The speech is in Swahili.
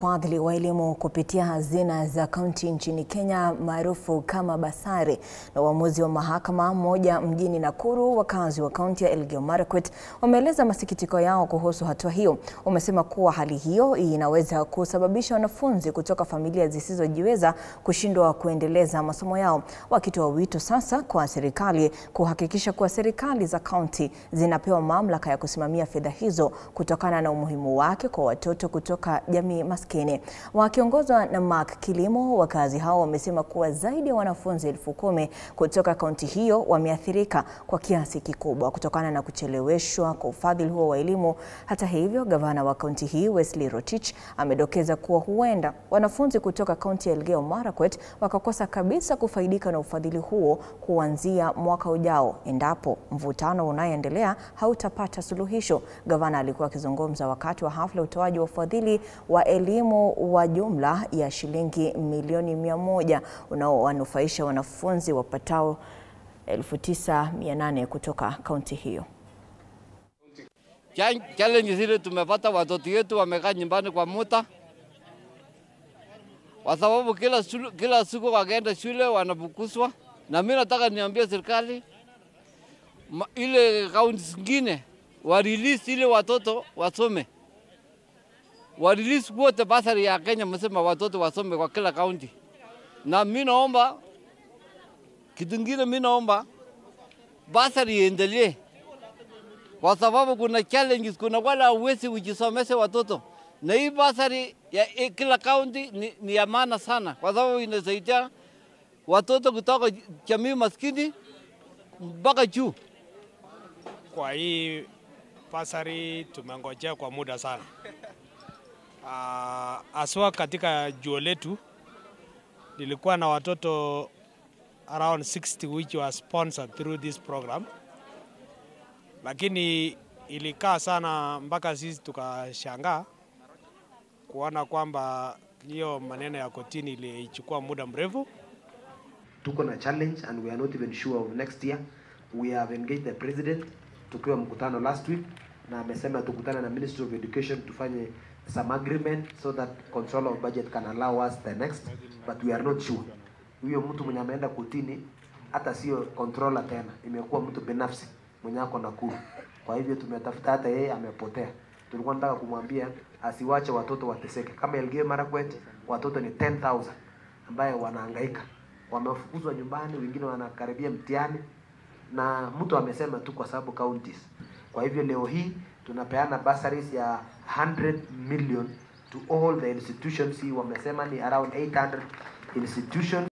Ufadhili wa elimu kupitia hazina za kaunti nchini Kenya maarufu kama basari na uamuzi wa mahakama moja mjini Nakuru. Wakazi wa kaunti ya Elgeyo Marakwet wameeleza masikitiko yao kuhusu hatua hiyo. Wamesema kuwa hali hiyo inaweza kusababisha wanafunzi kutoka familia zisizojiweza kushindwa kuendeleza masomo yao, wakitoa wito sasa kwa serikali kuhakikisha kuwa serikali za kaunti zinapewa mamlaka ya kusimamia fedha hizo kutokana na umuhimu wake kwa watoto kutoka jamii maskini. Wakiongozwa na Mark Kilimo, wakazi hao wamesema kuwa zaidi ya wanafunzi 10,000 kutoka kaunti hiyo wameathirika kwa kiasi kikubwa kutokana na kucheleweshwa kwa ufadhili huo wa elimu. Hata hivyo, gavana wa kaunti hii Wesley Rotich amedokeza kuwa huenda wanafunzi kutoka kaunti ya Elgeyo Marakwet wakakosa kabisa kufaidika na ufadhili huo kuanzia mwaka ujao endapo mvutano unaoendelea hautapata suluhisho. Gavana alikuwa akizungumza wakati wa hafla utoaji wa ufadhili wa elimu wa jumla ya shilingi milioni 100 unaowanufaisha wanafunzi wapatao 9,800 kutoka kaunti hiyo. Challenge zile tumepata, watoto wetu wamekaa nyumbani kwa muda, kwa sababu kila siku wakienda shule wanafukuzwa. Na mimi nataka niambie serikali ile kaunti zingine wa release ile watoto wasome. Warelease wote basari ya Kenya, msema watoto wasome kwa kila kaunti. Na mimi naomba kitu kingine, mimi naomba basari iendelee, kwa sababu kuna challenges, kuna wala hawezi kujisomesha watoto. Na hii basari ya kila kaunti ni ya maana sana, kwa sababu inasaidia watoto kutoka jamii maskini mpaka juu. Kwa hii basari tumengojea kwa muda sana. Aswa katika juo letu nilikuwa na watoto around 60 which were sponsored through this program, lakini ilikaa sana mpaka sisi tukashangaa kuona kwamba hiyo maneno ya kotini ilichukua muda mrefu. Tuko na challenge and we are not even sure of next year. We have engaged the president tukiwa mkutano last week, na amesema tukutane na Ministry of Education tufanye some agreement so that control of budget can allow us the next, but we are not sure. Huyo mtu mwenye ameenda kotini hata sio controller tena, imekuwa mtu binafsi mwenye ako Nakuru. Kwa hivyo tumetafuta, hata yeye amepotea. Tulikuwa tunataka kumwambia asiwache watoto wateseke. Kama Elgeyo Marakwet watoto ni 10,000 ambaye wanahangaika, wamefukuzwa nyumbani, wengine wanakaribia mtihani, na mtu amesema tu kwa sababu counties. Kwa hivyo leo hii tunapeana bursaries ya 100 million to all the institutions. Wamesema ni around 800 institutions.